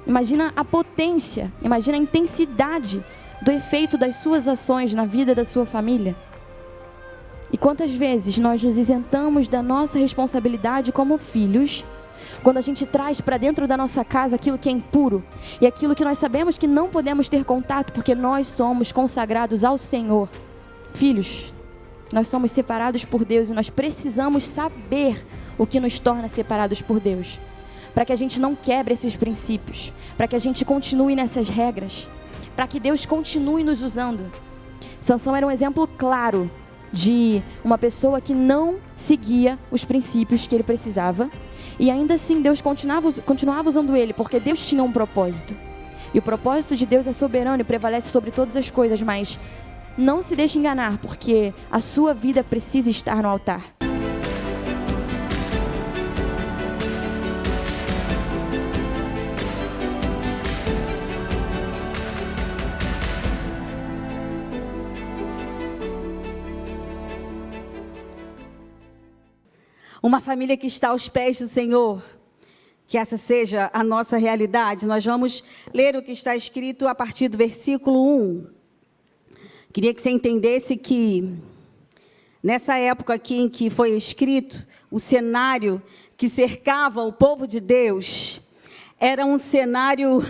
Imagina a potência, imagina a intensidade do efeito das suas ações na vida da sua família. E quantas vezes nós nos isentamos da nossa responsabilidade como filhos, quando a gente traz para dentro da nossa casa aquilo que é impuro e aquilo que nós sabemos que não podemos ter contato porque nós somos consagrados ao Senhor. Filhos, nós somos separados por Deus e nós precisamos saber o que nos torna separados por Deus, para que a gente não quebre esses princípios, para que a gente continue nessas regras, para que Deus continue nos usando. Sansão era um exemplo claro de uma pessoa que não seguia os princípios que ele precisava, e ainda assim Deus continuava usando ele, porque Deus tinha um propósito, e o propósito de Deus é soberano e prevalece sobre todas as coisas. Mas não se deixe enganar, porque a sua vida precisa estar no altar. Uma família que está aos pés do Senhor, que essa seja a nossa realidade. Nós vamos ler o que está escrito a partir do versículo 1. Queria que você entendesse que, nessa época aqui em que foi escrito, o cenário que cercava o povo de Deus era um cenário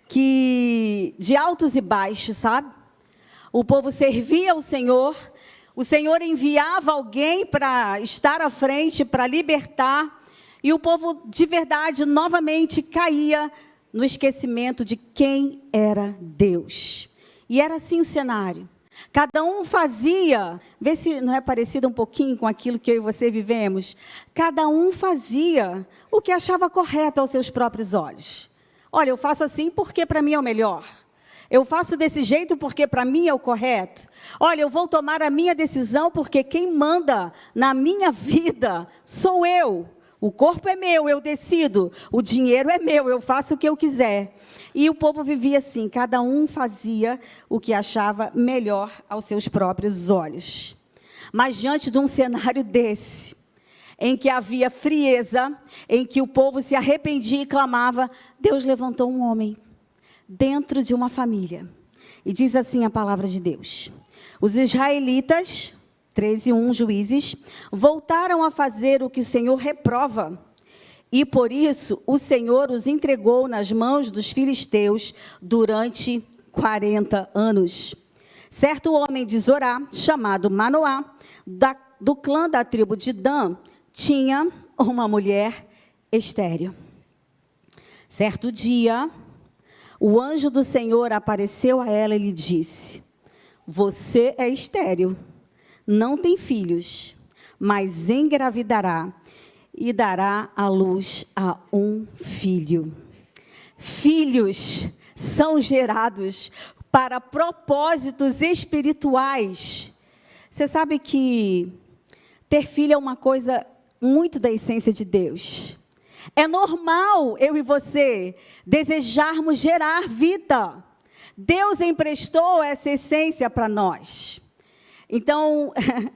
de altos e baixos, sabe? O povo servia ao Senhor. O Senhor enviava alguém para estar à frente, para libertar, e o povo de verdade novamente caía no esquecimento de quem era Deus. E era assim o cenário. Cada um fazia, vê se não é parecido um pouquinho com aquilo que eu e você vivemos. Cada um fazia o que achava correto aos seus próprios olhos. Olha, eu faço assim porque para mim é o melhor. Eu faço desse jeito porque para mim é o correto. Olha, eu vou tomar a minha decisão porque quem manda na minha vida sou eu. O corpo é meu, eu decido. O dinheiro é meu, eu faço o que eu quiser. E o povo vivia assim, cada um fazia o que achava melhor aos seus próprios olhos. Mas diante de um cenário desse, em que havia frieza, em que o povo se arrependia e clamava, Deus levantou um homem dentro de uma família. E diz assim a palavra de Deus: os israelitas, 13:1, Juízes, voltaram a fazer o que o Senhor reprova. E por isso o Senhor os entregou nas mãos dos filisteus durante 40 anos. Certo homem de Zorá, chamado Manoá, do clã da tribo de Dan, tinha uma mulher estéril. Certo dia, o anjo do Senhor apareceu a ela e lhe disse: você é estéril, não tem filhos, mas engravidará e dará à luz a um filho. Filhos são gerados para propósitos espirituais. Você sabe que ter filho é uma coisa muito da essência de Deus. É normal eu e você desejarmos gerar vida. Deus emprestou essa essência para nós. Então,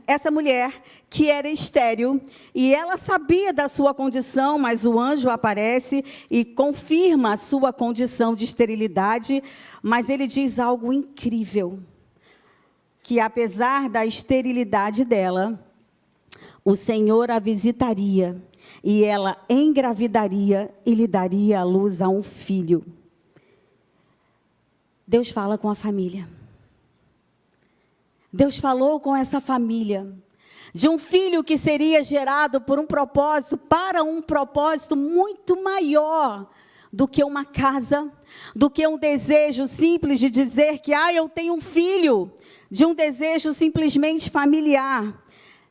essa mulher que era estéril, e ela sabia da sua condição, mas o anjo aparece e confirma a sua condição de esterilidade, mas ele diz algo incrível, que apesar da esterilidade dela, o Senhor a visitaria, e ela engravidaria e lhe daria à luz a um filho. Deus fala com a família. Deus falou com essa família de um filho que seria gerado por um propósito, para um propósito muito maior do que uma casa, do que um desejo simples de dizer que eu tenho um filho, de um desejo simplesmente familiar.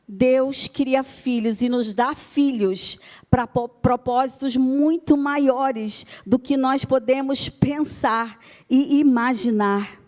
Deus cria filhos e nos dá filhos para propósitos muito maiores do que nós podemos pensar e imaginar.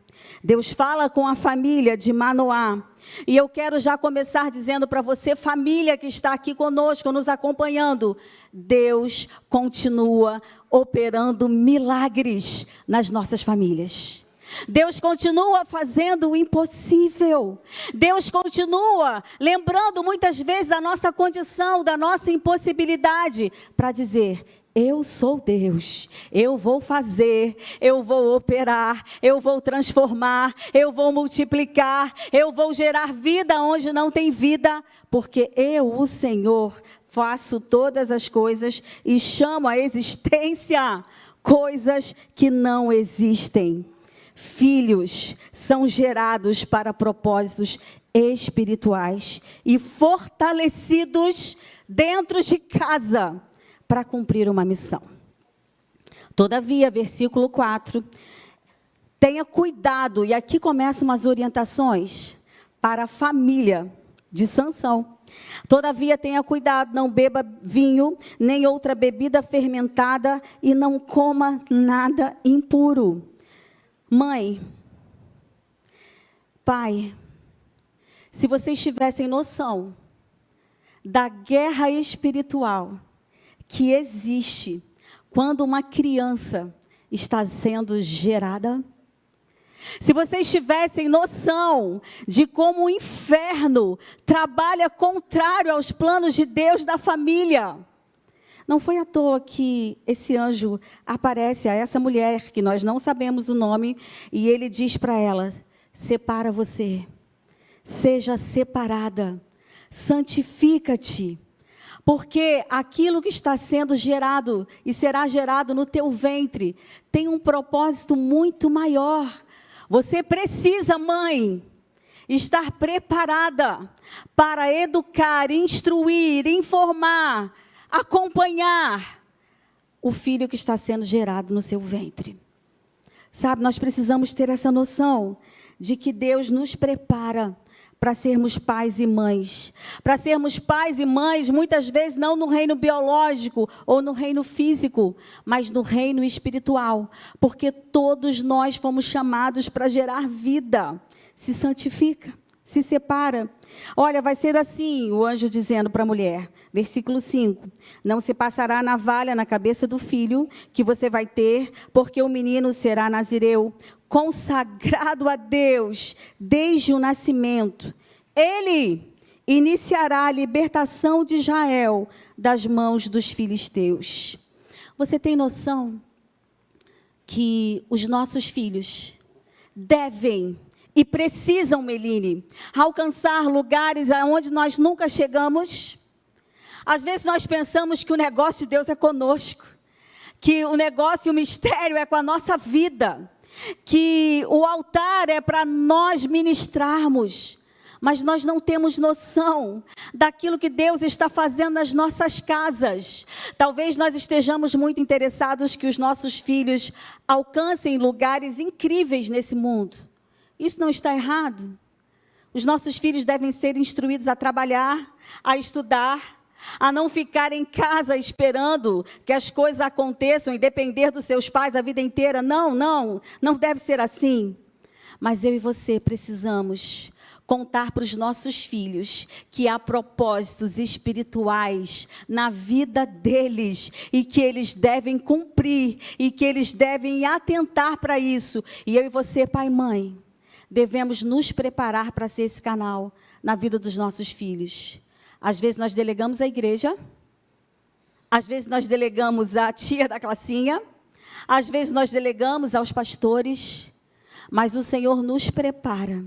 Deus fala com a família de Manoá. E eu quero já começar dizendo para você, família que está aqui conosco, nos acompanhando, Deus continua operando milagres nas nossas famílias. Deus continua fazendo o impossível. Deus continua lembrando muitas vezes da nossa condição, da nossa impossibilidade, para dizer: eu sou Deus, eu vou fazer, eu vou operar, eu vou transformar, eu vou multiplicar, eu vou gerar vida onde não tem vida, porque eu, o Senhor, faço todas as coisas e chamo à existência coisas que não existem. Filhos são gerados para propósitos espirituais e fortalecidos dentro de casa para cumprir uma missão. Todavia, versículo 4, tenha cuidado, e aqui começam umas orientações para a família de Sansão. Todavia, tenha cuidado, não beba vinho, nem outra bebida fermentada, e não coma nada impuro. Mãe, pai, se vocês tivessem noção da guerra espiritual que existe quando uma criança está sendo gerada, se vocês tivessem noção de como o inferno trabalha contrário aos planos de Deus da família, não foi à toa que esse anjo aparece a essa mulher, que nós não sabemos o nome, e ele diz para ela: separa você, seja separada, santifica-te, porque aquilo que está sendo gerado e será gerado no teu ventre tem um propósito muito maior. Você precisa, mãe, estar preparada para educar, instruir, informar, acompanhar o filho que está sendo gerado no seu ventre. Sabe, nós precisamos ter essa noção de que Deus nos prepara para sermos pais e mães. Para sermos pais e mães, muitas vezes não no reino biológico ou no reino físico, mas no reino espiritual. Porque todos nós fomos chamados para gerar vida. Se santifica, se separa. Olha, vai ser assim, o anjo dizendo para a mulher, versículo 5, não se passará navalha na cabeça do filho que você vai ter, porque o menino será nazireu, consagrado a Deus desde o nascimento. Ele iniciará a libertação de Israel das mãos dos filisteus. Você tem noção que os nossos filhos devem e precisam, Meline, alcançar lugares aonde nós nunca chegamos? Às vezes nós pensamos que o negócio de Deus é conosco, que o negócio e o mistério é com a nossa vida, que o altar é para nós ministrarmos, mas nós não temos noção daquilo que Deus está fazendo nas nossas casas. Talvez nós estejamos muito interessados que os nossos filhos alcancem lugares incríveis nesse mundo. Isso não está errado. Os nossos filhos devem ser instruídos a trabalhar, a estudar, a não ficar em casa esperando que as coisas aconteçam e depender dos seus pais a vida inteira. Não deve ser assim. Mas eu e você precisamos contar para os nossos filhos que há propósitos espirituais na vida deles e que eles devem cumprir e que eles devem atentar para isso. E eu e você, pai e mãe, devemos nos preparar para ser esse canal na vida dos nossos filhos. Às vezes nós delegamos a igreja, às vezes nós delegamos a tia da classinha, às vezes nós delegamos aos pastores, mas o Senhor nos prepara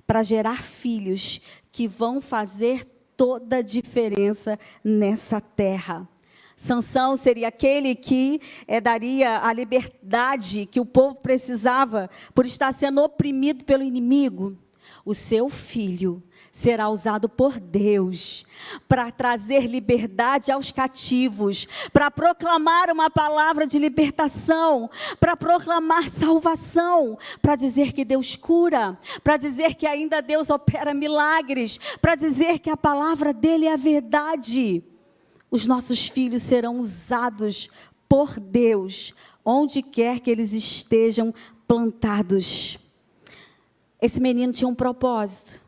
para gerar filhos que vão fazer toda a diferença nessa terra. Sansão seria aquele que daria a liberdade que o povo precisava por estar sendo oprimido pelo inimigo. O seu filho será usado por Deus para trazer liberdade aos cativos, para proclamar uma palavra de libertação, para proclamar salvação, para dizer que Deus cura, para dizer que ainda Deus opera milagres, para dizer que a palavra dele é a verdade. Os nossos filhos serão usados por Deus, onde quer que eles estejam plantados. Esse menino tinha um propósito.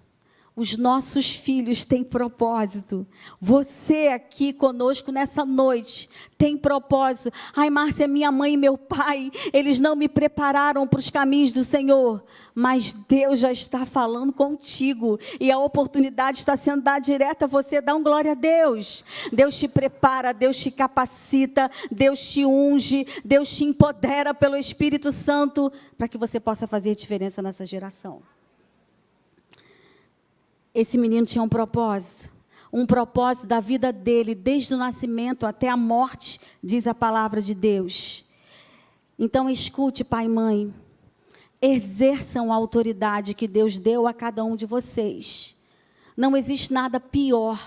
Os nossos filhos têm propósito. Você aqui conosco nessa noite tem propósito. Ai, Márcia, minha mãe e meu pai, eles não me prepararam para os caminhos do Senhor. Mas Deus já está falando contigo. E a oportunidade está sendo dada direta a você. Dá um glória a Deus. Deus te prepara, Deus te capacita, Deus te unge, Deus te empodera pelo Espírito Santo para que você possa fazer diferença nessa geração. Esse menino tinha um propósito da vida dele, desde o nascimento até a morte, diz a palavra de Deus. Então escute, pai e mãe, exerçam a autoridade que Deus deu a cada um de vocês. Não existe nada pior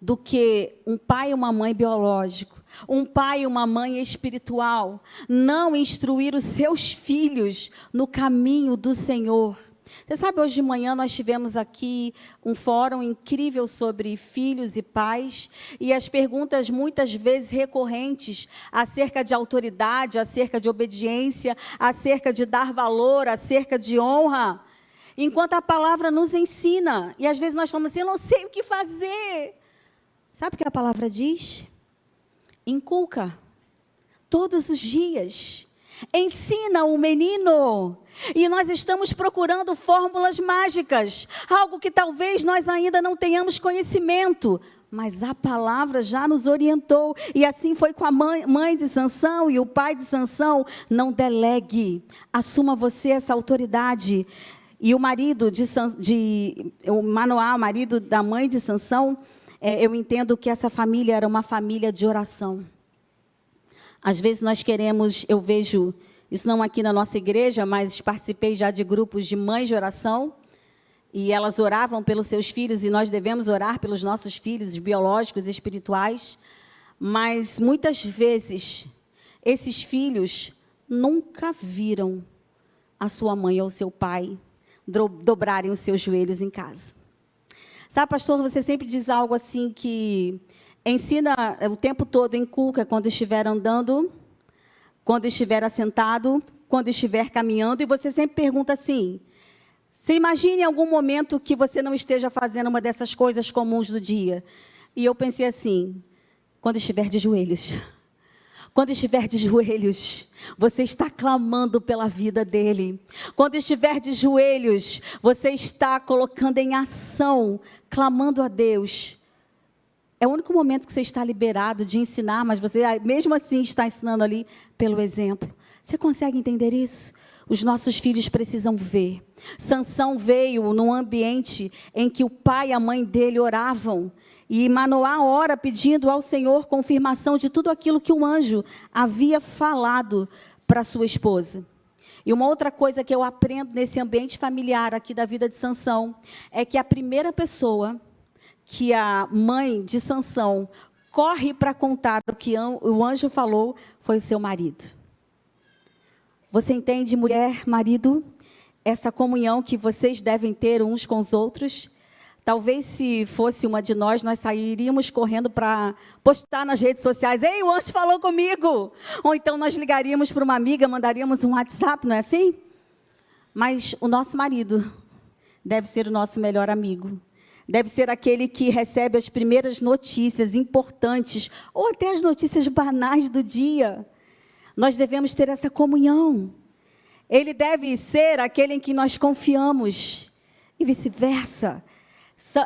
do que um pai e uma mãe biológico, um pai e uma mãe espiritual, não instruir os seus filhos no caminho do Senhor. Você sabe, hoje de manhã nós tivemos aqui um fórum incrível sobre filhos e pais, e as perguntas muitas vezes recorrentes acerca de autoridade, acerca de obediência, acerca de dar valor, acerca de honra, enquanto a palavra nos ensina, e às vezes nós falamos assim, eu não sei o que fazer. Sabe o que a palavra diz? Inculca, todos os dias, ensina o menino. E nós estamos procurando fórmulas mágicas, algo que talvez nós ainda não tenhamos conhecimento, mas a palavra já nos orientou, e assim foi com a mãe de Sansão e o pai de Sansão. Não delegue, assuma você essa autoridade. E o marido o Manoá, o marido da mãe de Sansão, eu entendo que essa família era uma família de oração. Às vezes nós queremos, eu vejo, isso não aqui na nossa igreja, mas participei já de grupos de mães de oração, e elas oravam pelos seus filhos, e nós devemos orar pelos nossos filhos biológicos e espirituais, mas muitas vezes esses filhos nunca viram a sua mãe ou seu pai dobrarem os seus joelhos em casa. Sabe, pastor, você sempre diz algo assim que ensina o tempo todo, inculca quando estiver andando, quando estiver assentado, quando estiver caminhando, e você sempre pergunta assim, você imagine em algum momento que você não esteja fazendo uma dessas coisas comuns do dia. E eu pensei assim, quando estiver de joelhos. Quando estiver de joelhos, você está clamando pela vida dele. Quando estiver de joelhos, você está colocando em ação, clamando a Deus. É o único momento que você está liberado de ensinar, mas você mesmo assim está ensinando ali pelo exemplo. Você consegue entender isso? Os nossos filhos precisam ver. Sansão veio num ambiente em que o pai e a mãe dele oravam. E Manoá ora pedindo ao Senhor confirmação de tudo aquilo que o anjo havia falado para sua esposa. E uma outra coisa que eu aprendo nesse ambiente familiar aqui da vida de Sansão é que a primeira pessoa que a mãe de Sansão corre para contar o que o anjo falou foi o seu marido. Você entende, mulher, marido, essa comunhão que vocês devem ter uns com os outros? Talvez se fosse uma de nós sairíamos correndo para postar nas redes sociais, ei, o anjo falou comigo. Ou então nós ligaríamos para uma amiga, mandaríamos um WhatsApp, não é assim? Mas o nosso marido deve ser o nosso melhor amigo. Deve ser aquele que recebe as primeiras notícias importantes, ou até as notícias banais do dia. Nós devemos ter essa comunhão. Ele deve ser aquele em que nós confiamos, e vice-versa.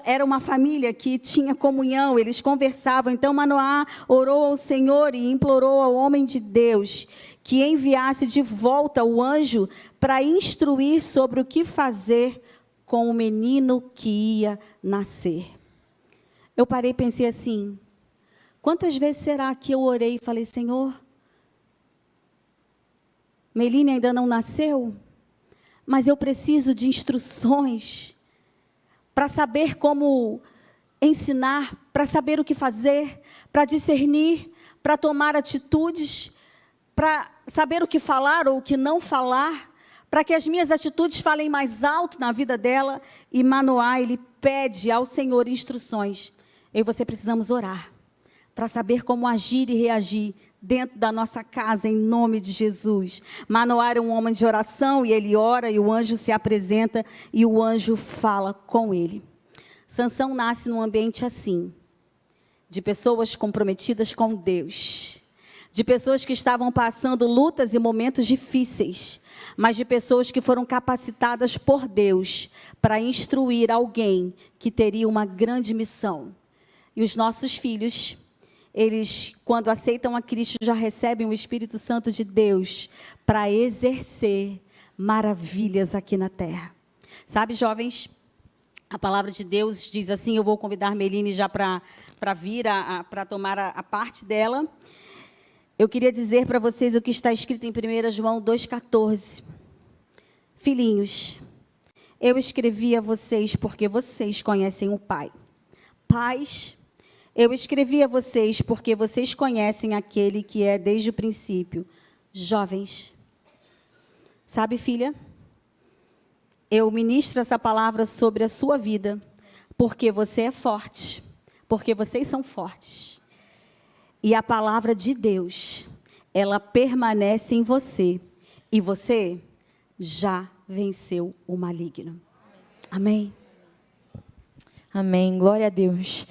Era uma família que tinha comunhão, eles conversavam. Então Manoá orou ao Senhor e implorou ao homem de Deus que enviasse de volta o anjo para instruir sobre o que fazer com o menino que ia nascer. Eu parei e pensei assim, quantas vezes será que eu orei e falei, Senhor, Meline ainda não nasceu, mas eu preciso de instruções para saber como ensinar, para saber o que fazer, para discernir, para tomar atitudes, para saber o que falar ou o que não falar, para que as minhas atitudes falem mais alto na vida dela. E Manoá, ele pede ao Senhor instruções. Eu e você precisamos orar, para saber como agir e reagir dentro da nossa casa, em nome de Jesus. Manoá era um homem de oração, e ele ora, e o anjo se apresenta, e o anjo fala com ele. Sansão nasce num ambiente assim, de pessoas comprometidas com Deus, de pessoas que estavam passando lutas e momentos difíceis, mas de pessoas que foram capacitadas por Deus para instruir alguém que teria uma grande missão. E os nossos filhos, eles, quando aceitam a Cristo, já recebem o Espírito Santo de Deus para exercer maravilhas aqui na terra. Sabe, jovens, a palavra de Deus diz assim, eu vou convidar a Meline já para vir, para tomar a parte dela. Eu queria dizer para vocês o que está escrito em 1 João 2,14. Filhinhos, eu escrevi a vocês porque vocês conhecem o Pai. Pais, eu escrevi a vocês porque vocês conhecem aquele que é desde o princípio. Jovens, sabe, filha? Eu ministro essa palavra sobre a sua vida, porque você é forte, porque vocês são fortes. E a palavra de Deus, ela permanece em você, e você já venceu o maligno. Amém? Amém, glória a Deus.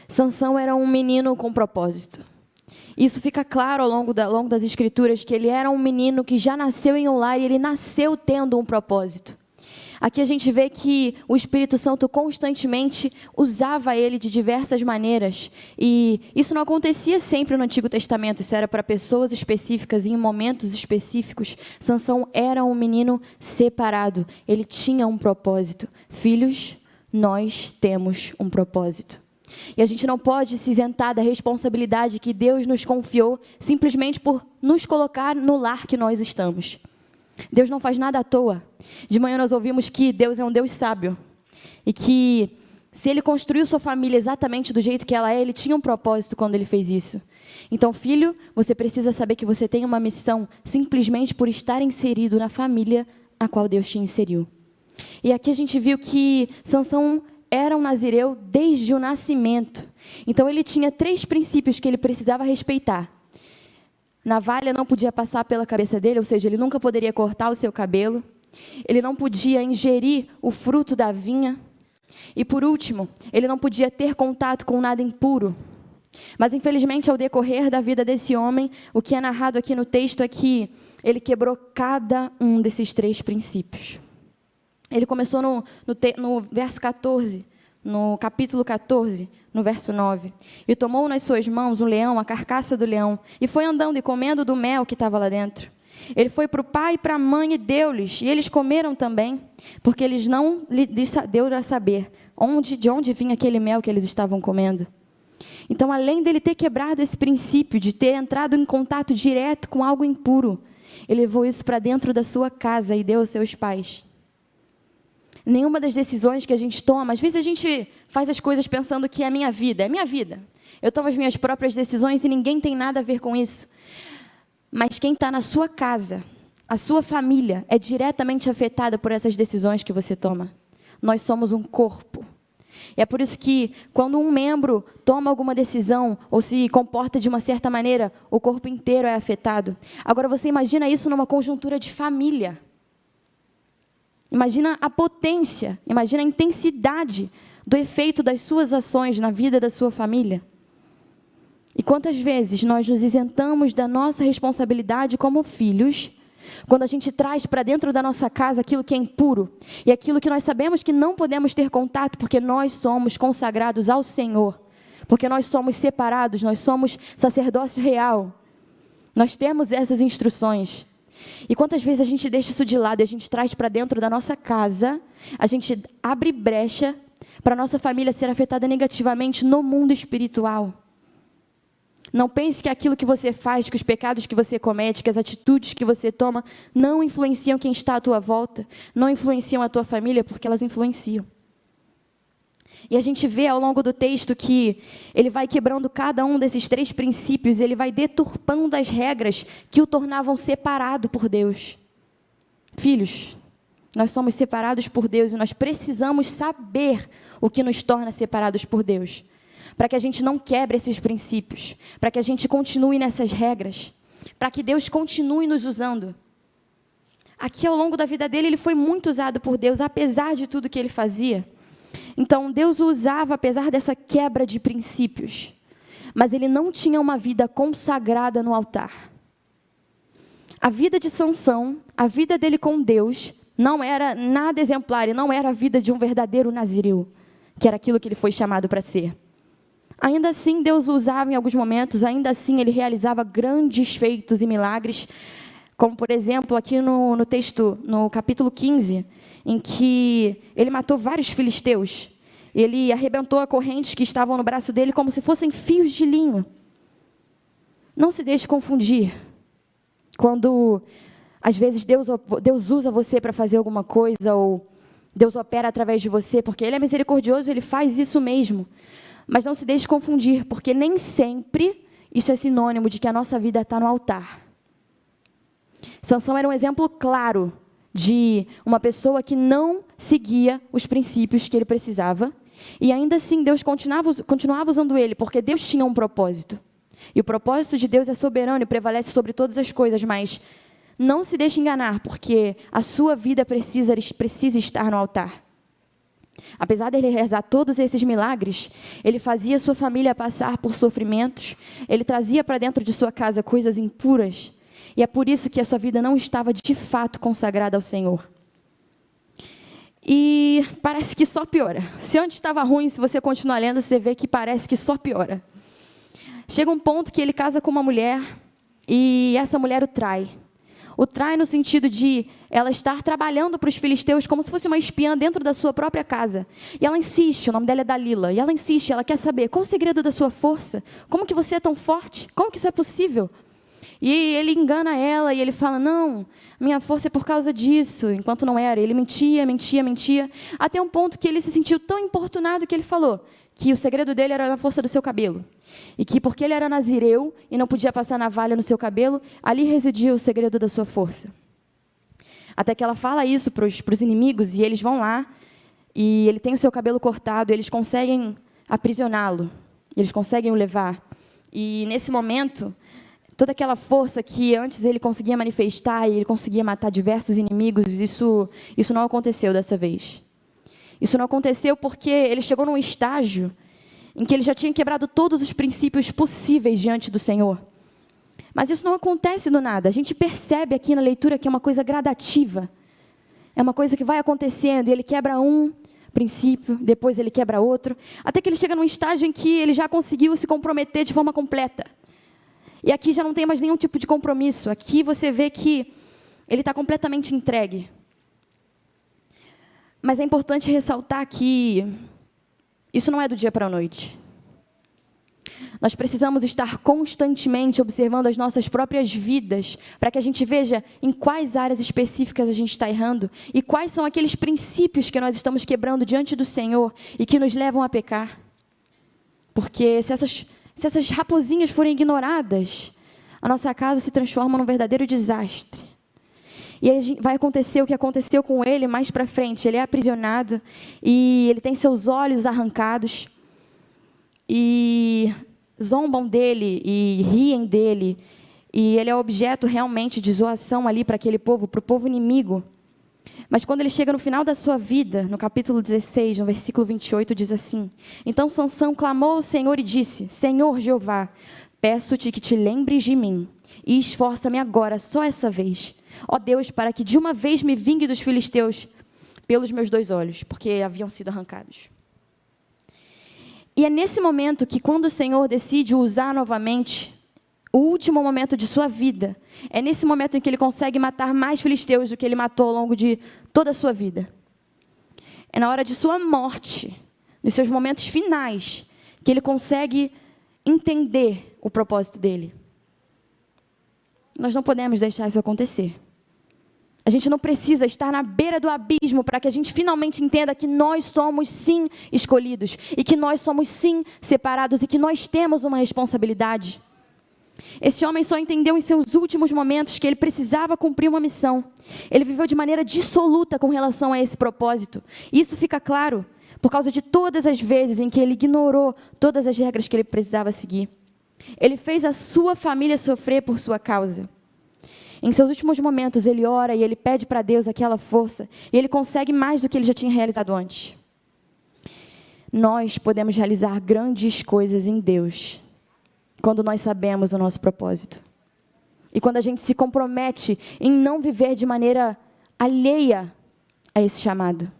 Sansão era um menino com propósito. Isso fica claro ao longo das Escrituras, que ele era um menino que já nasceu em um lar e ele nasceu tendo um propósito. Aqui a gente vê que o Espírito Santo constantemente usava ele de diversas maneiras. E isso não acontecia sempre no Antigo Testamento, isso era para pessoas específicas e em momentos específicos. Sansão era um menino separado, ele tinha um propósito. Filhos, nós temos um propósito. E a gente não pode se isentar da responsabilidade que Deus nos confiou simplesmente por nos colocar no lar que nós estamos. Deus não faz nada à toa. De manhã nós ouvimos que Deus é um Deus sábio. E que se Ele construiu sua família exatamente do jeito que ela é, Ele tinha um propósito quando Ele fez isso. Então, filho, você precisa saber que você tem uma missão simplesmente por estar inserido na família a qual Deus te inseriu. E aqui a gente viu que Sansão era um nazireu desde o nascimento. Então, ele tinha 3 princípios que ele precisava respeitar. Navalha não podia passar pela cabeça dele, ou seja, ele nunca poderia cortar o seu cabelo. Ele não podia ingerir o fruto da vinha. E por último, ele não podia ter contato com nada impuro. Mas infelizmente, ao decorrer da vida desse homem, o que é narrado aqui no texto é que ele quebrou cada um desses 3 princípios. Ele começou no verso 14, no capítulo 14, no verso 9. E tomou nas suas mãos um leão, a carcaça do leão, e foi andando e comendo do mel que estava lá dentro. Ele foi para o pai e para a mãe e deu-lhes, e eles comeram também, porque eles não lhe deu a saber de onde vinha aquele mel que eles estavam comendo. Então, além dele ter quebrado esse princípio de ter entrado em contato direto com algo impuro, ele levou isso para dentro da sua casa e deu aos seus pais. Nenhuma das decisões que a gente toma, às vezes a gente faz as coisas pensando que é minha vida, é minha vida. Eu tomo as minhas próprias decisões e ninguém tem nada a ver com isso. Mas quem está na sua casa, a sua família, é diretamente afetada por essas decisões que você toma. Nós somos um corpo. E é por isso que, quando um membro toma alguma decisão ou se comporta de uma certa maneira, o corpo inteiro é afetado. Agora, você imagina isso numa conjuntura de família. Imagina a potência, imagina a intensidade do efeito das suas ações na vida da sua família. E quantas vezes nós nos isentamos da nossa responsabilidade como filhos, quando a gente traz para dentro da nossa casa aquilo que é impuro e aquilo que nós sabemos que não podemos ter contato porque nós somos consagrados ao Senhor, porque nós somos separados, nós somos sacerdócio real. Nós temos essas instruções. E quantas vezes a gente deixa isso de lado e a gente traz para dentro da nossa casa, a gente abre brecha para a nossa família ser afetada negativamente no mundo espiritual. Não pense que aquilo que você faz, que os pecados que você comete, que as atitudes que você toma, não influenciam quem está à tua volta, não influenciam a tua família, porque elas influenciam. E a gente vê ao longo do texto que ele vai quebrando cada um desses 3 princípios, ele vai deturpando as regras que o tornavam separado por Deus. Filhos, nós somos separados por Deus e nós precisamos saber o que nos torna separados por Deus, para que a gente não quebre esses princípios, para que a gente continue nessas regras, para que Deus continue nos usando. Aqui ao longo da vida dele, ele foi muito usado por Deus, apesar de tudo que ele fazia. Então, Deus o usava apesar dessa quebra de princípios. Mas ele não tinha uma vida consagrada no altar. A vida de Sansão, a vida dele com Deus, não era nada exemplar, e não era a vida de um verdadeiro nazireu, que era aquilo que ele foi chamado para ser. Ainda assim, Deus o usava em alguns momentos, ainda assim ele realizava grandes feitos e milagres, como por exemplo, aqui no texto, no capítulo 15, em que ele matou vários filisteus. Ele arrebentou a correntes que estavam no braço dele como se fossem fios de linho. Não se deixe confundir. Quando, às vezes, Deus usa você para fazer alguma coisa, ou Deus opera através de você, porque Ele é misericordioso, Ele faz isso mesmo. Mas não se deixe confundir, porque nem sempre isso é sinônimo de que a nossa vida está no altar. Sansão era um exemplo claro de uma pessoa que não seguia os princípios que ele precisava, e ainda assim Deus continuava usando ele, porque Deus tinha um propósito. E o propósito de Deus é soberano e prevalece sobre todas as coisas, mas não se deixe enganar, porque a sua vida precisa estar no altar. Apesar de ele realizar todos esses milagres, ele fazia sua família passar por sofrimentos, ele trazia para dentro de sua casa coisas impuras, e é por isso que a sua vida não estava de fato consagrada ao Senhor. E parece que só piora. Se antes estava ruim, se você continuar lendo, você vê que parece que só piora. Chega um ponto que ele casa com uma mulher e essa mulher o trai. O trai no sentido de ela estar trabalhando para os filisteus como se fosse uma espiã dentro da sua própria casa. E ela insiste, o nome dela é Dalila, e ela insiste, ela quer saber qual o segredo da sua força? Como que você é tão forte? Como que isso é possível? E ele engana ela e ele fala, não, minha força é por causa disso, enquanto não era. Ele mentia, até um ponto que ele se sentiu tão importunado que ele falou que o segredo dele era na força do seu cabelo. E que porque ele era nazireu e não podia passar navalha no seu cabelo, ali residia o segredo da sua força. Até que ela fala isso para os inimigos e eles vão lá e ele tem o seu cabelo cortado, eles conseguem aprisioná-lo, eles conseguem o levar. E nesse momento, toda aquela força que antes ele conseguia manifestar e ele conseguia matar diversos inimigos, isso não aconteceu dessa vez. Isso não aconteceu porque ele chegou num estágio em que ele já tinha quebrado todos os princípios possíveis diante do Senhor. Mas isso não acontece do nada. A gente percebe aqui na leitura que é uma coisa gradativa. É uma coisa que vai acontecendo e ele quebra um princípio, depois ele quebra outro, até que ele chega num estágio em que ele já conseguiu se comprometer de forma completa. E aqui já não tem mais nenhum tipo de compromisso. Aqui você vê que ele está completamente entregue. Mas é importante ressaltar que isso não é do dia para a noite. Nós precisamos estar constantemente observando as nossas próprias vidas, para que a gente veja em quais áreas específicas a gente está errando e quais são aqueles princípios que nós estamos quebrando diante do Senhor e que nos levam a pecar. Porque se essas raposinhas forem ignoradas, a nossa casa se transforma num verdadeiro desastre. E aí vai acontecer o que aconteceu com ele mais para frente. Ele é aprisionado e ele tem seus olhos arrancados. E zombam dele e riem dele. E ele é objeto realmente de zoação ali para aquele povo, para o povo inimigo. Mas quando ele chega no final da sua vida, no capítulo 16, no versículo 28, diz assim: Então Sansão clamou ao Senhor e disse: Senhor Jeová, peço-te que te lembres de mim e esforça-me agora, só essa vez. Ó Deus, para que de uma vez me vingue dos filisteus pelos meus 2 olhos, porque haviam sido arrancados. E é nesse momento que, quando o Senhor decide usar novamente o último momento de sua vida, é nesse momento em que ele consegue matar mais filisteus do que ele matou ao longo de toda a sua vida. É na hora de sua morte, nos seus momentos finais, que ele consegue entender o propósito dele. Nós não podemos deixar isso acontecer. A gente não precisa estar na beira do abismo para que a gente finalmente entenda que nós somos sim escolhidos e que nós somos sim separados e que nós temos uma responsabilidade. Esse homem só entendeu em seus últimos momentos que ele precisava cumprir uma missão. Ele viveu de maneira dissoluta com relação a esse propósito. E isso fica claro por causa de todas as vezes em que ele ignorou todas as regras que ele precisava seguir. Ele fez a sua família sofrer por sua causa. Em seus últimos momentos, ele ora e ele pede para Deus aquela força. E ele consegue mais do que ele já tinha realizado antes. nós podemos realizar grandes coisas em Deus, quando nós sabemos o nosso propósito. E quando a gente se compromete em não viver de maneira alheia a esse chamado.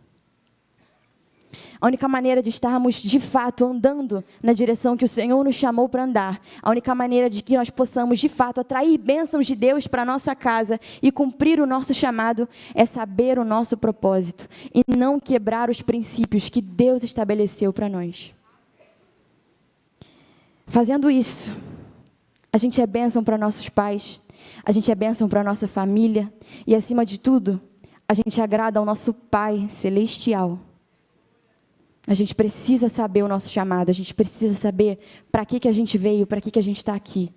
A única maneira de estarmos, de fato, andando na direção que o Senhor nos chamou para andar, a única maneira de que nós possamos, de fato, atrair bênçãos de Deus para a nossa casa e cumprir o nosso chamado, é saber o nosso propósito e não quebrar os princípios que Deus estabeleceu para nós. Fazendo isso, a gente é bênção para nossos pais, a gente é bênção para a nossa família e, acima de tudo, a gente agrada ao nosso Pai Celestial. A gente precisa saber o nosso chamado, a gente precisa saber para que a gente veio, para que a gente está aqui.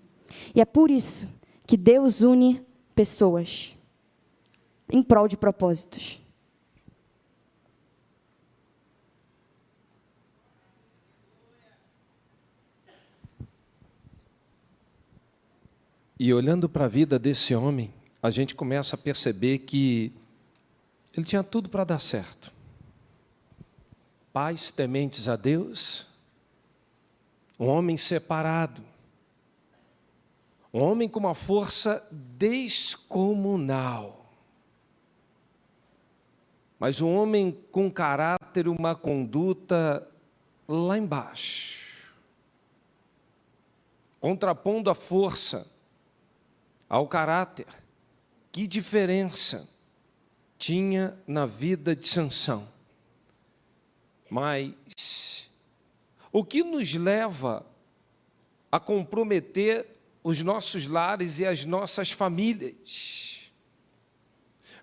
E é por isso que Deus une pessoas em prol de propósitos. E olhando para a vida desse homem, a gente começa a perceber que ele tinha tudo para dar certo. Pais tementes a Deus, um homem separado, um homem com uma força descomunal, mas um homem com caráter, uma conduta lá embaixo, contrapondo a força ao caráter. Que diferença tinha na vida de Sansão? Mas o que nos leva a comprometer os nossos lares e as nossas famílias?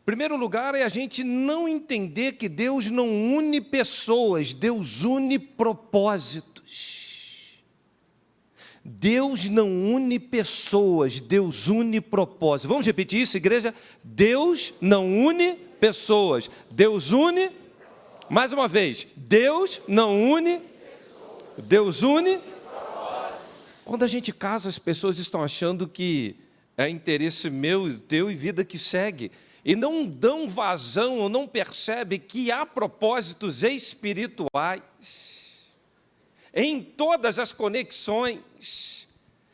Em primeiro lugar, é a gente não entender que Deus não une pessoas, Deus une propósitos. Deus não une pessoas, Deus une propósitos. Vamos repetir isso, igreja? Deus não une pessoas, Deus une. Mais uma vez, Deus não une, Deus une. Quando a gente casa, as pessoas estão achando que é interesse meu e teu e vida que segue. E não dão vazão ou não percebem que há propósitos espirituais. Em todas as conexões,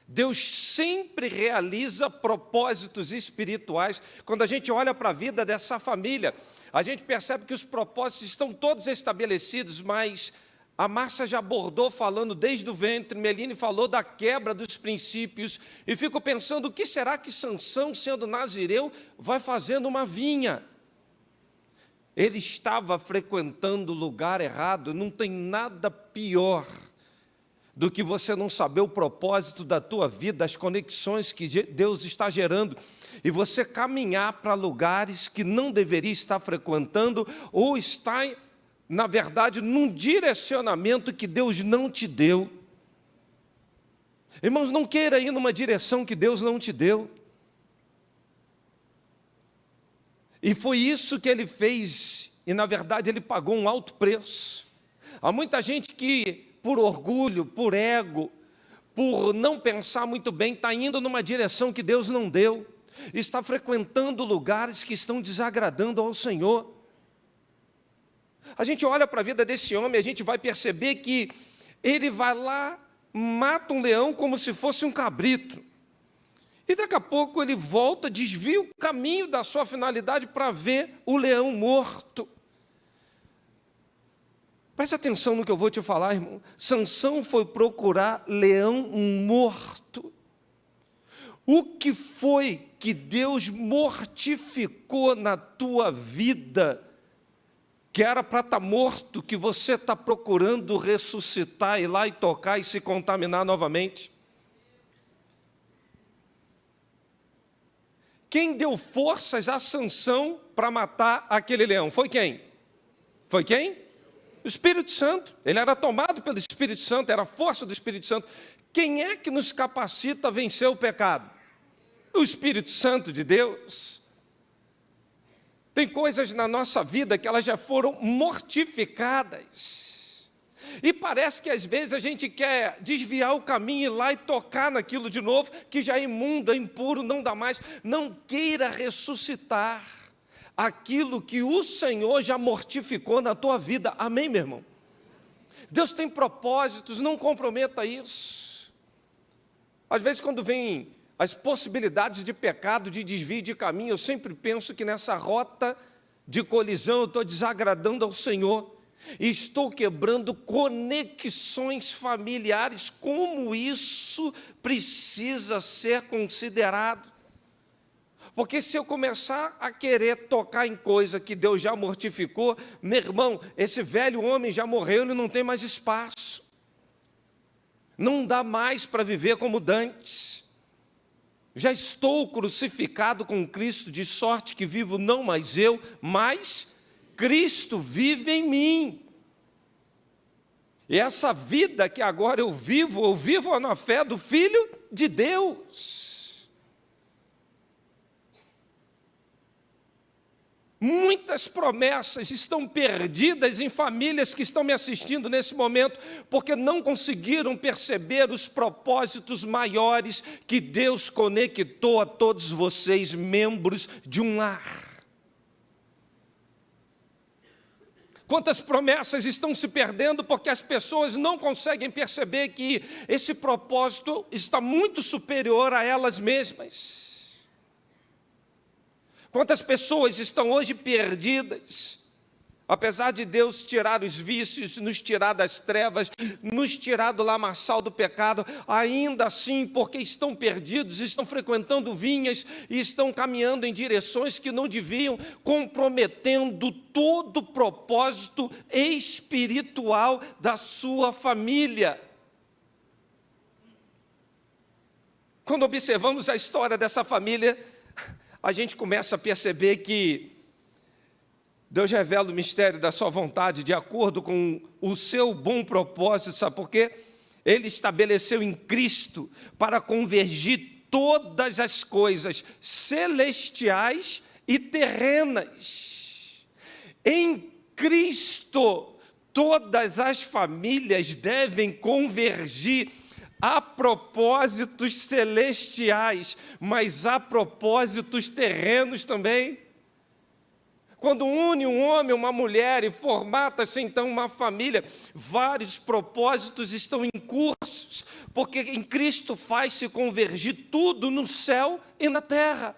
Deus sempre realiza propósitos espirituais. Quando a gente olha para a vida dessa família, a gente percebe que os propósitos estão todos estabelecidos, mas a Márcia já abordou falando desde o ventre, Meline falou da quebra dos princípios, e fico pensando, o que será que Sansão, sendo nazireu, vai fazendo uma vinha? Ele estava frequentando o lugar errado. Não tem nada pior do que você não saber o propósito da tua vida, as conexões que Deus está gerando, e você caminhar para lugares que não deveria estar frequentando, ou está, na verdade, num direcionamento que Deus não te deu. Irmãos, não queira ir numa direção que Deus não te deu. E foi isso que ele fez, e na verdade ele pagou um alto preço. Há muita gente que, por orgulho, por ego, por não pensar muito bem, está indo numa direção que Deus não deu, está frequentando lugares que estão desagradando ao Senhor. A gente olha para a vida desse homem, a gente vai perceber que ele vai lá, mata um leão como se fosse um cabrito, e daqui a pouco ele volta, desvia o caminho da sua finalidade para ver o leão morto. Preste atenção no que eu vou te falar, irmão. Sansão foi procurar leão morto. O que foi que Deus mortificou na tua vida, que era para estar morto, que você está procurando ressuscitar, ir lá e tocar e se contaminar novamente? Quem deu forças a Sansão para matar aquele leão? Foi quem? Foi quem? O Espírito Santo. Ele era tomado pelo Espírito Santo, era a força do Espírito Santo. Quem é que nos capacita a vencer o pecado? O Espírito Santo de Deus. Tem coisas na nossa vida que elas já foram mortificadas. E parece que às vezes a gente quer desviar o caminho, ir lá e tocar naquilo de novo, que já é imundo, é impuro, não dá mais. Não queira ressuscitar aquilo que o Senhor já mortificou na tua vida. Amém, meu irmão? Deus tem propósitos, não comprometa isso. Às vezes, quando vem as possibilidades de pecado, de desvio de caminho, eu sempre penso que nessa rota de colisão eu estou desagradando ao Senhor e estou quebrando conexões familiares. Como isso precisa ser considerado? Porque se eu começar a querer tocar em coisa que Deus já mortificou, meu irmão, esse velho homem já morreu, ele não tem mais espaço. Não dá mais para viver como dantes. Já estou crucificado com Cristo, de sorte que vivo não mais eu, mas Cristo vive em mim. E essa vida que agora eu vivo na fé do Filho de Deus. Muitas promessas estão perdidas em famílias que estão me assistindo nesse momento, porque não conseguiram perceber os propósitos maiores que Deus conectou a todos vocês, membros de um lar. Quantas promessas estão se perdendo porque as pessoas não conseguem perceber que esse propósito está muito superior a elas mesmas. Quantas pessoas estão hoje perdidas, apesar de Deus tirar os vícios, nos tirar das trevas, nos tirar do lamaçal do pecado, ainda assim, porque estão perdidos, estão frequentando vinhas e estão caminhando em direções que não deviam, comprometendo todo o propósito espiritual da sua família. Quando observamos a história dessa família, a gente começa a perceber que Deus revela o mistério da sua vontade de acordo com o seu bom propósito, sabe por quê? Ele estabeleceu em Cristo para convergir todas as coisas celestiais e terrenas. Em Cristo, todas as famílias devem convergir há propósitos celestiais, mas há propósitos terrenos também. Quando une um homem e uma mulher e formata-se então uma família, vários propósitos estão em curso, porque em Cristo faz-se convergir tudo no céu e na terra.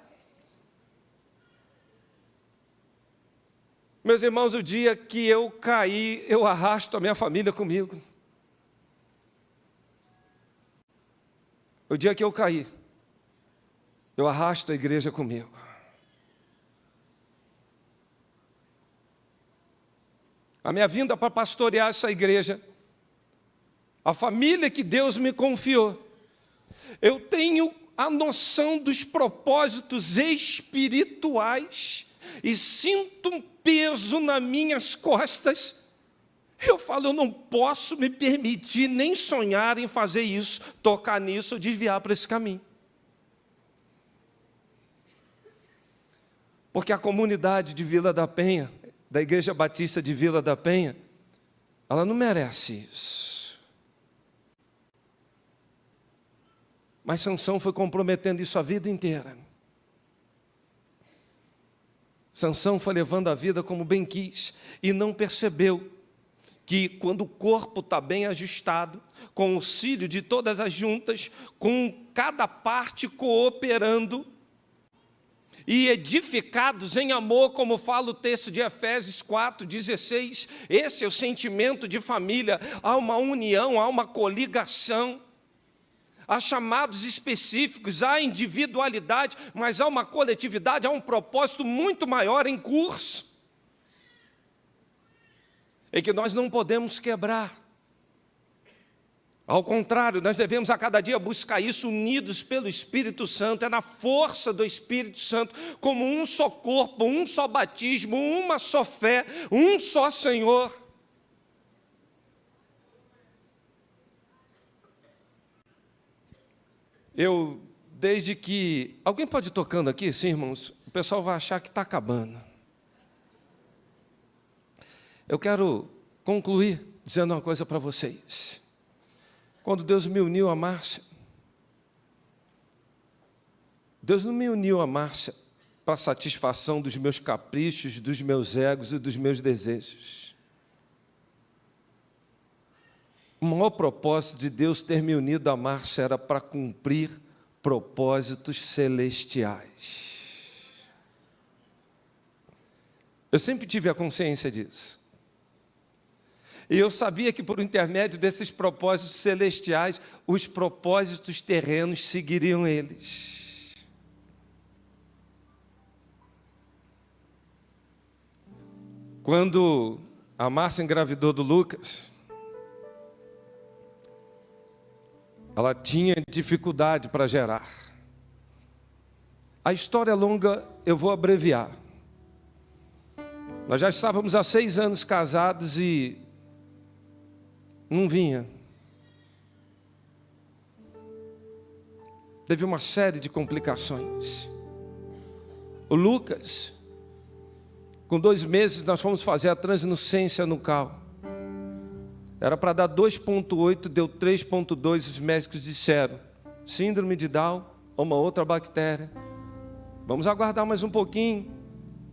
Meus irmãos, o dia que eu caí, eu arrasto a minha família comigo. O dia que eu caí, eu arrasto a igreja comigo. A minha vinda para pastorear essa igreja, a família que Deus me confiou, eu tenho a noção dos propósitos espirituais e sinto um peso nas minhas costas. Eu falo, eu não posso me permitir nem sonhar em fazer isso, tocar nisso ou desviar para esse caminho. Porque a comunidade de Vila da Penha, da Igreja Batista de Vila da Penha, ela não merece isso. Mas Sansão foi comprometendo isso a vida inteira. Sansão foi levando a vida como bem quis e não percebeu que quando o corpo está bem ajustado, com o auxílio de todas as juntas, com cada parte cooperando, e edificados em amor, como fala o texto de Efésios 4:16, esse é o sentimento de família, há uma união, há uma coligação, há chamados específicos, há individualidade, mas há uma coletividade, há um propósito muito maior em curso, e que nós não podemos quebrar. Ao contrário, nós devemos a cada dia buscar isso unidos pelo Espírito Santo, é na força do Espírito Santo, como um só corpo, um só batismo, uma só fé, um só Senhor. Desde que... Alguém pode ir tocando aqui, sim, irmãos? O pessoal vai achar que está acabando. Eu quero concluir dizendo uma coisa para vocês. Quando Deus me uniu a Márcia, Deus não me uniu a Márcia para satisfação dos meus caprichos, dos meus egos e dos meus desejos. O maior propósito de Deus ter me unido a Márcia era para cumprir propósitos celestiais. Eu sempre tive a consciência disso. E eu sabia que por intermédio desses propósitos celestiais, os propósitos terrenos seguiriam eles. Quando a Márcia engravidou do Lucas, ela tinha dificuldade para gerar. A história é longa, eu vou abreviar. Nós já estávamos há 6 anos casados e não vinha. Teve uma série de complicações. O Lucas, com 2 meses, nós fomos fazer a translucência no cal. Era para dar 2,8, deu 3,2, os médicos disseram. Síndrome de Down ou uma outra bactéria. Vamos aguardar mais um pouquinho.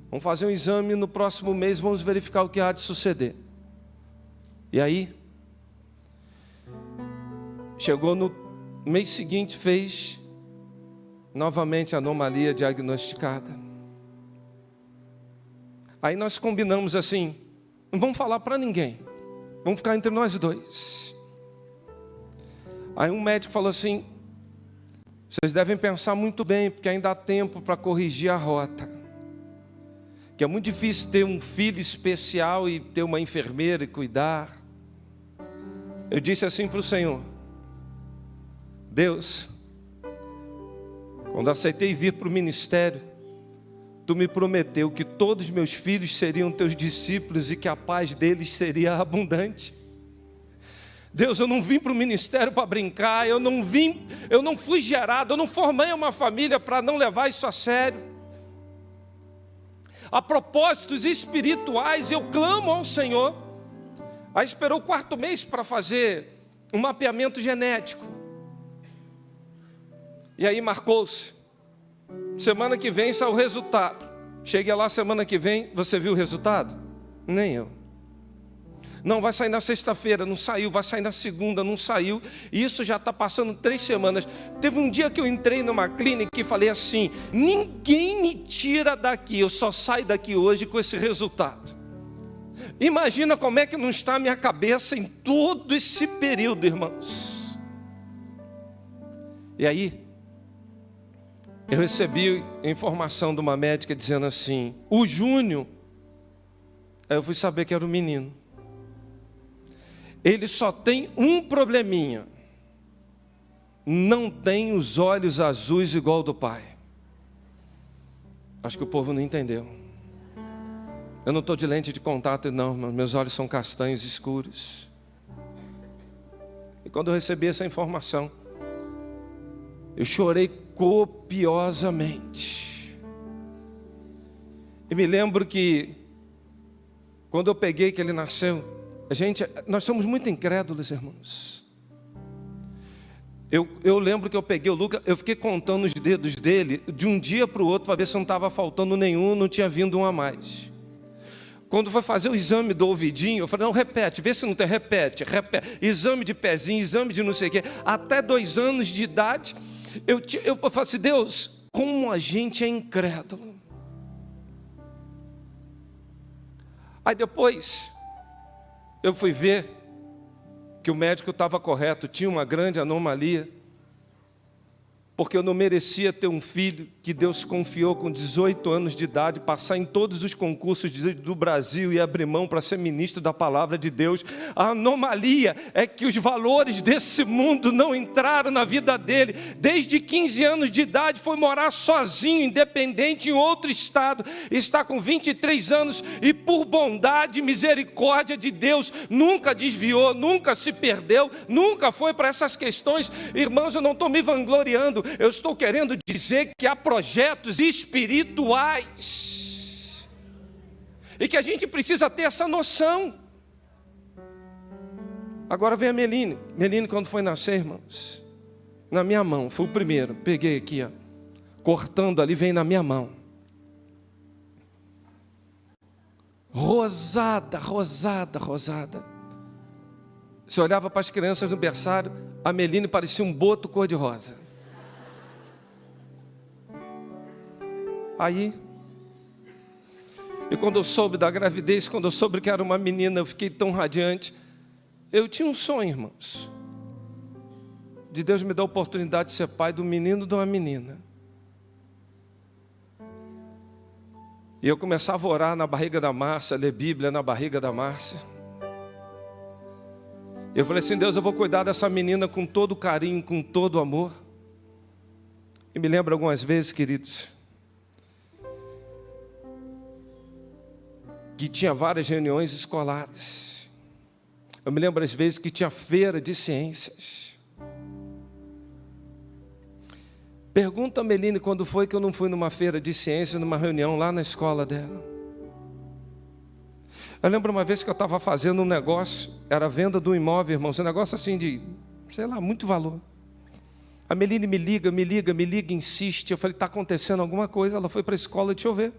Vamos fazer um exame no próximo mês, vamos verificar o que há de suceder. E aí, chegou no mês seguinte, fez novamente a anomalia diagnosticada. Aí nós combinamos assim, não vamos falar para ninguém, vamos ficar entre nós 2. Aí um médico falou assim, vocês devem pensar muito bem, porque ainda há tempo para corrigir a rota. Que é muito difícil ter um filho especial e ter uma enfermeira e cuidar. Eu disse assim para o Senhor, Deus, quando aceitei vir para o ministério, Tu me prometeu que todos os meus filhos seriam Teus discípulos e que a paz deles seria abundante. Deus, eu não vim para o ministério para brincar, eu não fui gerado, eu não formei uma família para não levar isso a sério. A propósitos espirituais, eu clamo ao Senhor. Aí esperou o 4º mês para fazer um mapeamento genético. E aí marcou-se. Semana que vem sai o resultado. Cheguei lá semana que vem, você viu o resultado? Nem eu. Não, vai sair na sexta-feira, não saiu, vai sair na segunda, não saiu. E isso já está passando 3 semanas. Teve um dia que eu entrei numa clínica e falei assim, ninguém me tira daqui, eu só saio daqui hoje com esse resultado. Imagina como é que não está a minha cabeça em todo esse período, irmãos. E aí, eu recebi a informação de uma médica dizendo assim, o Júnior, aí eu fui saber que era o menino. Ele só tem um probleminha. Não tem os olhos azuis igual ao do pai. Acho que o povo não entendeu. Eu não estou de lente de contato não, mas meus olhos são castanhos escuros. E quando eu recebi essa informação, eu chorei copiosamente. E me lembro que quando eu peguei que ele nasceu, nós somos muito incrédulos, irmãos. Eu lembro que eu peguei o Lucas, eu fiquei contando os dedos dele de um dia para o outro para ver se não estava faltando nenhum, não tinha vindo um a mais. Quando foi fazer o exame do ouvidinho, eu falei, não, repete, vê se não tem, repete. Exame de pezinho, exame de não sei o quê. Até 2 anos de idade, eu falei assim, Deus, como a gente é incrédulo. Aí depois eu fui ver que o médico estava correto, tinha uma grande anomalia, porque eu não merecia ter um filho que Deus confiou com 18 anos de idade, passar em todos os concursos do Brasil e abrir mão para ser ministro da palavra de Deus. A anomalia é que os valores desse mundo não entraram na vida dele. Desde 15 anos de idade foi morar sozinho, independente, em outro estado. Está com 23 anos e por bondade e misericórdia de Deus, nunca desviou, nunca se perdeu, nunca foi para essas questões. Irmãos, eu não estou me vangloriando, eu estou querendo dizer que há projetos espirituais e que a gente precisa ter essa noção. Agora vem a Meline. Meline, quando foi nascer, irmãos, na minha mão, foi o primeiro, peguei aqui, ó, cortando ali, vem na minha mão, rosada. Você olhava para as crianças no berçário, a Meline parecia um boto cor-de-rosa. Aí, e quando eu soube da gravidez, quando eu soube que era uma menina, eu fiquei tão radiante. Eu tinha um sonho, irmãos, de Deus me dar a oportunidade de ser pai do menino de uma menina. E eu começava a orar na barriga da Márcia, ler Bíblia na barriga da Márcia. Eu falei assim: Deus, eu vou cuidar dessa menina com todo carinho, com todo amor. E me lembro algumas vezes, queridos, que tinha várias reuniões escolares. Eu me lembro às vezes que tinha feira de ciências. Pergunta a Meline quando foi que eu não fui numa feira de ciências, numa reunião lá na escola dela. Eu lembro uma vez que eu estava fazendo um negócio, era a venda do imóvel, irmãos, um negócio assim de, sei lá, muito valor. A Meline me liga, insiste. Eu falei: está acontecendo alguma coisa? Ela foi para a escola, deixa eu ver.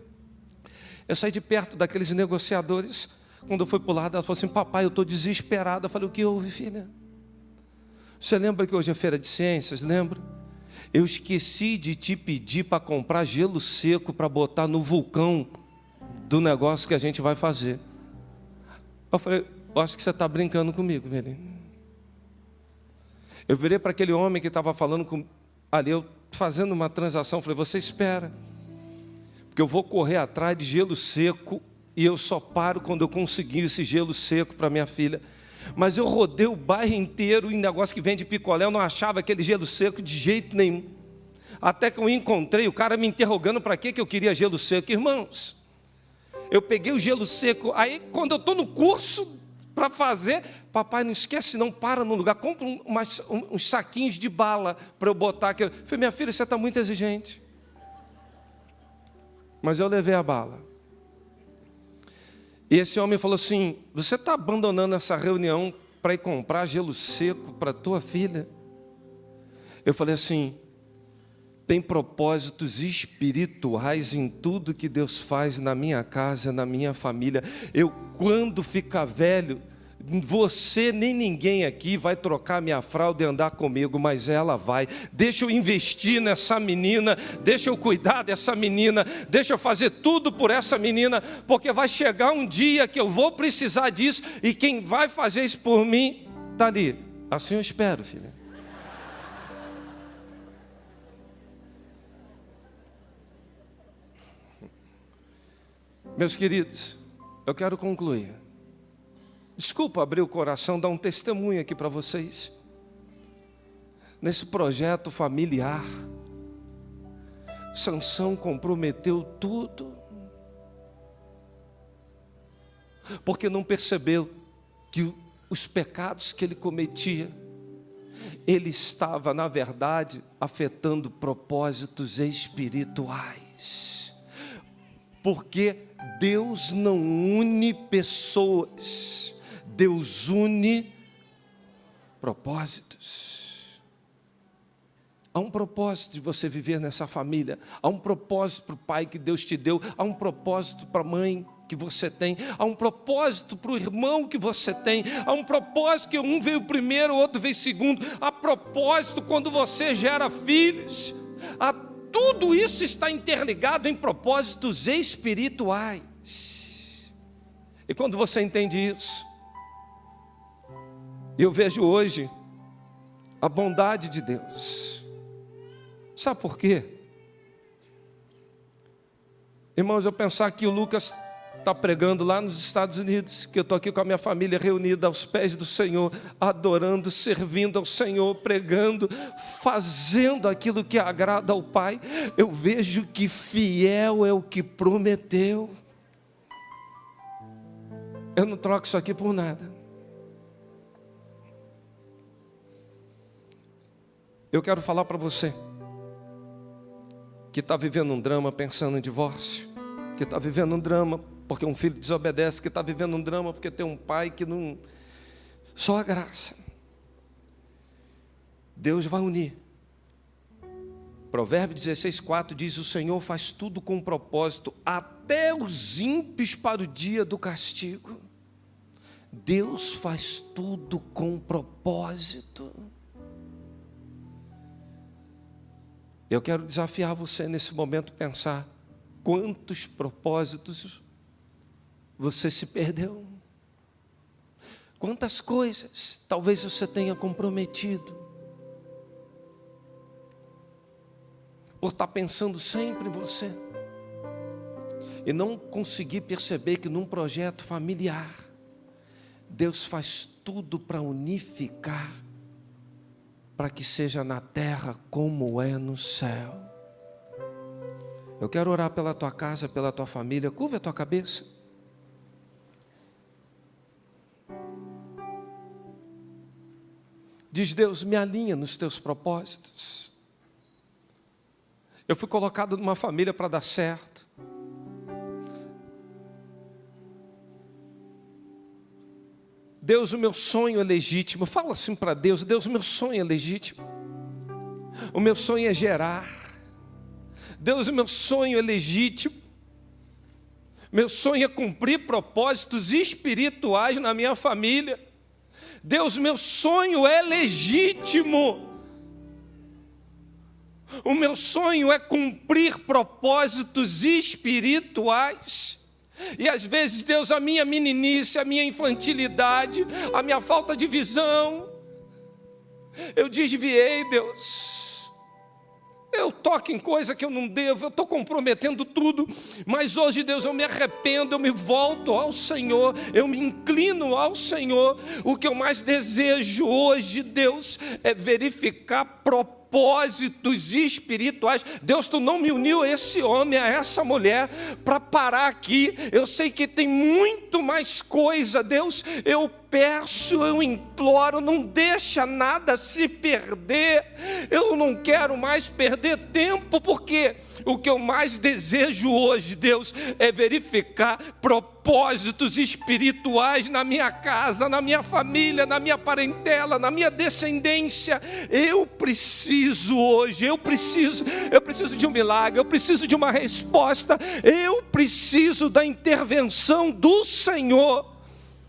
Eu saí de perto daqueles negociadores. Quando eu fui para o lado, ela falou assim: papai, eu estou desesperada. Eu falei: o que houve, filha? Você lembra que hoje é feira de ciências? Lembra? Eu esqueci de te pedir para comprar gelo seco para botar no vulcão do negócio que a gente vai fazer. Eu falei: eu acho que você está brincando comigo, Meline. Eu virei para aquele homem que estava falando com ali, eu fazendo uma transação. Falei: você espera, porque eu vou correr atrás de gelo seco e eu só paro quando eu conseguir esse gelo seco para minha filha. Mas eu rodei o bairro inteiro em negócio que vende picolé, eu não achava aquele gelo seco de jeito nenhum. Até que eu encontrei o cara me interrogando para que eu queria gelo seco. Irmãos, eu peguei o gelo seco, aí quando eu estou no curso para fazer, papai, não esquece não, para no lugar, compra uns saquinhos de bala para eu botar aquilo. Eu falei: minha filha, você está muito exigente. Mas eu levei a bala. E esse homem falou assim: você está abandonando essa reunião para ir comprar gelo seco para a tua filha? Eu falei assim: tem propósitos espirituais em tudo que Deus faz na minha casa, na minha família. Eu, quando ficar velho, você nem ninguém aqui vai trocar minha fralda e andar comigo, mas ela vai. Deixa eu investir nessa menina, deixa eu cuidar dessa menina, deixa eu fazer tudo por essa menina, porque vai chegar um dia que eu vou precisar disso, e quem vai fazer isso por mim está ali. Assim eu espero, filha. Meus queridos, eu quero concluir. Desculpa abrir o coração, dar um testemunho aqui para vocês. Nesse projeto familiar, Sansão comprometeu tudo, porque não percebeu que os pecados que ele cometia, ele estava, na verdade, afetando propósitos espirituais. Porque Deus não une pessoas, Deus une propósitos. Há um propósito de você viver nessa família, há um propósito para o pai que Deus te deu, há um propósito para a mãe que você tem, há um propósito para o irmão que você tem, há um propósito que um veio primeiro, o outro veio segundo, há propósito quando você gera filhos, tudo isso está interligado em propósitos espirituais. E quando você entende isso, eu vejo hoje a bondade de Deus. Sabe por quê? Irmãos, eu pensar que o Lucas está pregando lá nos Estados Unidos, que eu estou aqui com a minha família reunida aos pés do Senhor, adorando, servindo ao Senhor, pregando, fazendo aquilo que agrada ao Pai. Eu vejo que fiel é o que prometeu. Eu não troco isso aqui por nada. Eu quero falar para você que está vivendo um drama pensando em divórcio, que está vivendo um drama porque um filho desobedece, que está vivendo um drama porque tem um pai que não... Só a graça. Deus vai unir. Provérbios 16:4 diz: o Senhor faz tudo com propósito, até os ímpios para o dia do castigo. Deus faz tudo com propósito. Eu quero desafiar você nesse momento a pensar quantos propósitos você se perdeu. Quantas coisas talvez você tenha comprometido por estar pensando sempre em você e não conseguir perceber que num projeto familiar Deus faz tudo para unificar, para que seja na terra como é no céu. Eu quero orar pela tua casa, pela tua família. Curva a tua cabeça. Diz: Deus, me alinha nos teus propósitos. Eu fui colocado numa família para dar certo. Deus, o meu sonho é legítimo. Fala assim para Deus: Deus, o meu sonho é legítimo. O meu sonho é gerar. Deus, o meu sonho é legítimo. Meu sonho é cumprir propósitos espirituais na minha família. Deus, meu sonho é legítimo. O meu sonho é cumprir propósitos espirituais. E às vezes, Deus, a minha meninice, a minha infantilidade, a minha falta de visão, eu desviei, Deus. Eu toco em coisa que eu não devo, eu estou comprometendo tudo. Mas hoje, Deus, eu me arrependo, eu me volto ao Senhor, eu me inclino ao Senhor. O que eu mais desejo hoje, Deus, é verificar propósitos espirituais. Deus, tu não me uniu a esse homem, a essa mulher, para parar aqui. Eu sei que tem muito mais coisa. Deus, eu peço, eu imploro, não deixa nada se perder. Eu não quero mais perder tempo, porque o que eu mais desejo hoje, Deus, é verificar propósitos espirituais na minha casa, na minha família, na minha parentela, na minha descendência. Eu preciso hoje, eu preciso de um milagre, eu preciso de uma resposta, eu preciso da intervenção do Senhor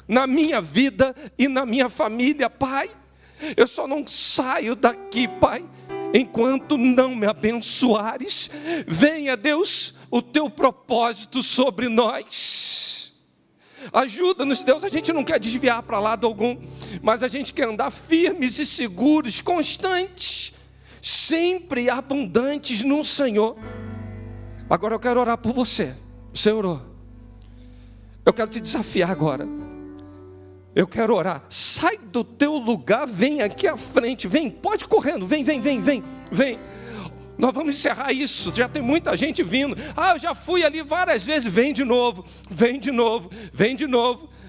na minha vida e na minha família, Pai. Eu só não saio daqui, Pai, enquanto não me abençoares. Venha, Deus, o teu propósito sobre nós. Ajuda-nos, Deus. A gente não quer desviar para lado algum, mas a gente quer andar firmes e seguros, constantes, sempre abundantes no Senhor. Agora eu quero orar por você. Você orou? Eu quero te desafiar agora. Eu quero orar. Sai do teu lugar, vem aqui à frente, vem, pode correndo, vem. Nós vamos encerrar isso, já tem muita gente vindo. Eu já fui ali várias vezes, vem de novo.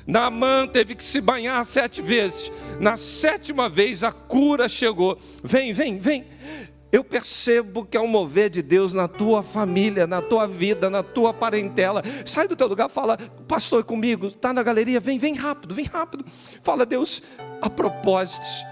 Naamã teve que se banhar 7 vezes. Na 7ª vez a cura chegou. Vem. Eu percebo que é um mover de Deus na tua família, na tua vida, na tua parentela. Sai do teu lugar, fala: pastor, comigo, está na galeria, vem rápido. Fala: Deus, há propósitos.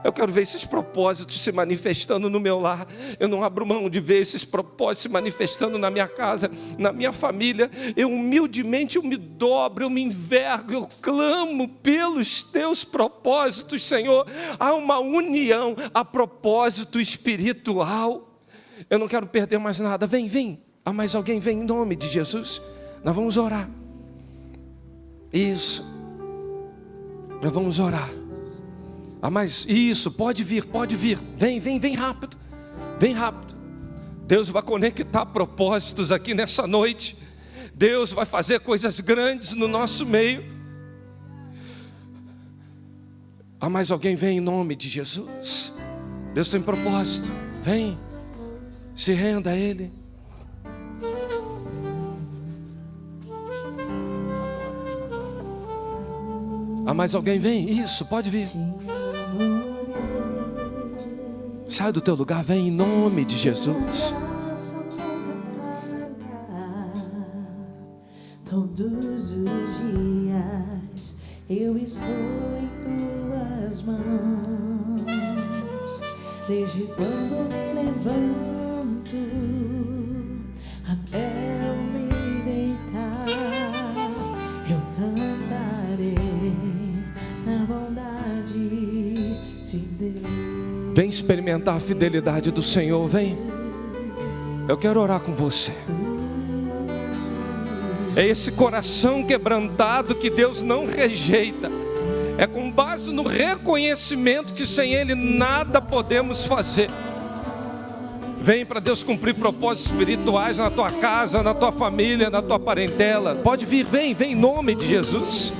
Eu quero ver esses propósitos se manifestando no meu lar. Eu não abro mão de ver esses propósitos se manifestando na minha casa, na minha família. Eu humildemente, eu me dobro, eu me envergo, eu clamo pelos teus propósitos, Senhor. Há uma união, há propósito espiritual. Eu não quero perder mais nada. Vem. Há mais alguém? Vem em nome de Jesus. Nós vamos orar. Isso. Nós vamos orar. Mas isso, pode vir. Vem rápido. Deus vai conectar propósitos aqui nessa noite. Deus vai fazer coisas grandes no nosso meio. Mais alguém? Vem em nome de Jesus. Deus tem propósito. Vem, se renda a Ele. Mais alguém? Vem, isso, pode vir. Sai do teu lugar, vem em nome de Jesus. Todos os dias eu estou em tuas mãos. Desde quando me levanto até eu me deitar, eu cantarei Vem experimentar a fidelidade do Senhor, vem. Eu quero orar com você. É esse coração quebrantado que Deus não rejeita. É com base no reconhecimento que sem Ele nada podemos fazer. Vem para Deus cumprir propósitos espirituais na tua casa, na tua família, na tua parentela. Pode vir, vem em nome de Jesus.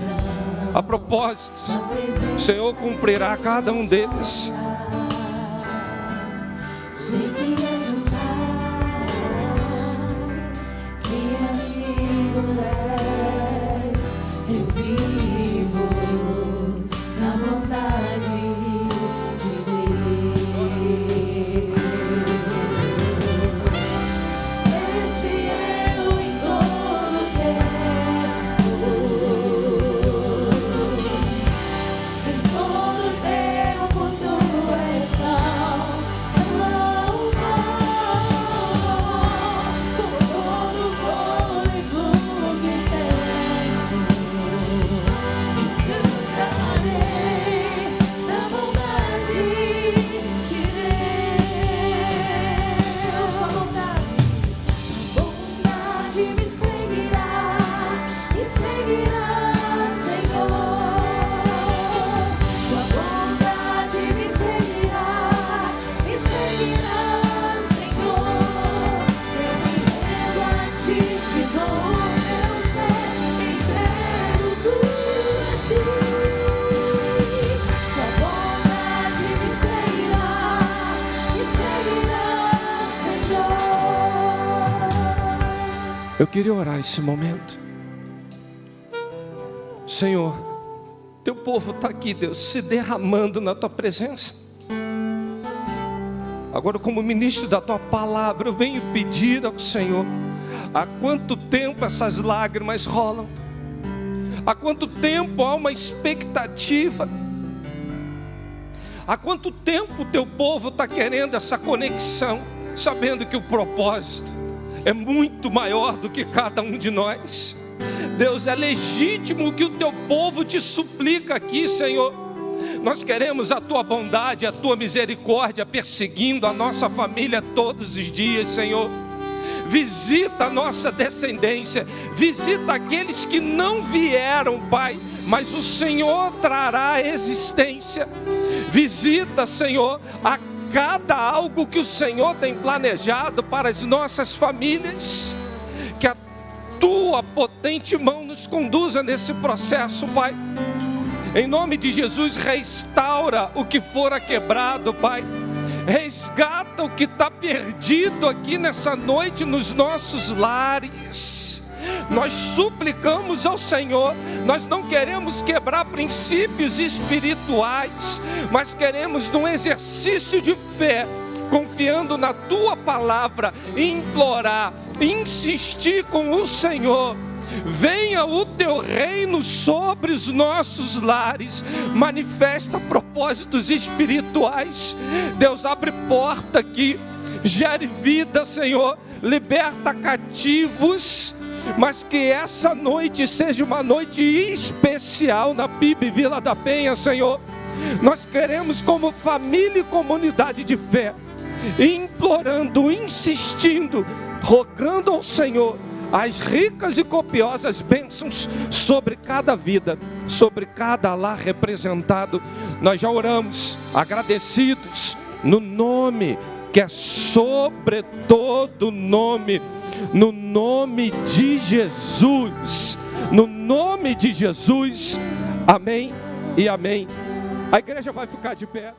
A propósitos, o Senhor cumprirá cada um deles. Sei que és um Pai, que amigo és. Eu vivo na bondade de Deus. És fiel em todo tempo. Em todo tempo tu és fiel. Eu queria orar esse momento. Senhor, teu povo está aqui, Deus, se derramando na tua presença. Agora, como ministro da tua palavra, eu venho pedir ao Senhor: há quanto tempo essas lágrimas rolam? Há quanto tempo há uma expectativa? Há quanto tempo o teu povo está querendo essa conexão, sabendo que o propósito é muito maior do que cada um de nós? Deus, é legítimo que o teu povo te suplica aqui, Senhor. Nós queremos a tua bondade, a tua misericórdia perseguindo a nossa família todos os dias, Senhor. Visita a nossa descendência, visita aqueles que não vieram, Pai, mas o Senhor trará a existência. Visita, Senhor, a cada algo que o Senhor tem planejado para as nossas famílias. Que a tua potente mão nos conduza nesse processo, Pai. Em nome de Jesus, restaura o que fora quebrado, Pai. Resgata o que está perdido aqui nessa noite nos nossos lares. Nós suplicamos ao Senhor. Nós não queremos quebrar princípios espirituais, mas queremos, num exercício de fé, confiando na tua palavra, implorar, insistir com o Senhor. Venha o teu reino sobre os nossos lares, manifesta propósitos espirituais. Deus, abre porta aqui, gere vida, Senhor, liberta cativos. Mas que essa noite seja uma noite especial na PIB Vila da Penha, Senhor. Nós queremos, como família e comunidade de fé, implorando, insistindo, rogando ao Senhor as ricas e copiosas bênçãos sobre cada vida, sobre cada lar representado. Nós já oramos, agradecidos, no nome que é sobre todo nome, no nome de Jesus, no nome de Jesus. Amém e amém. A igreja vai ficar de pé.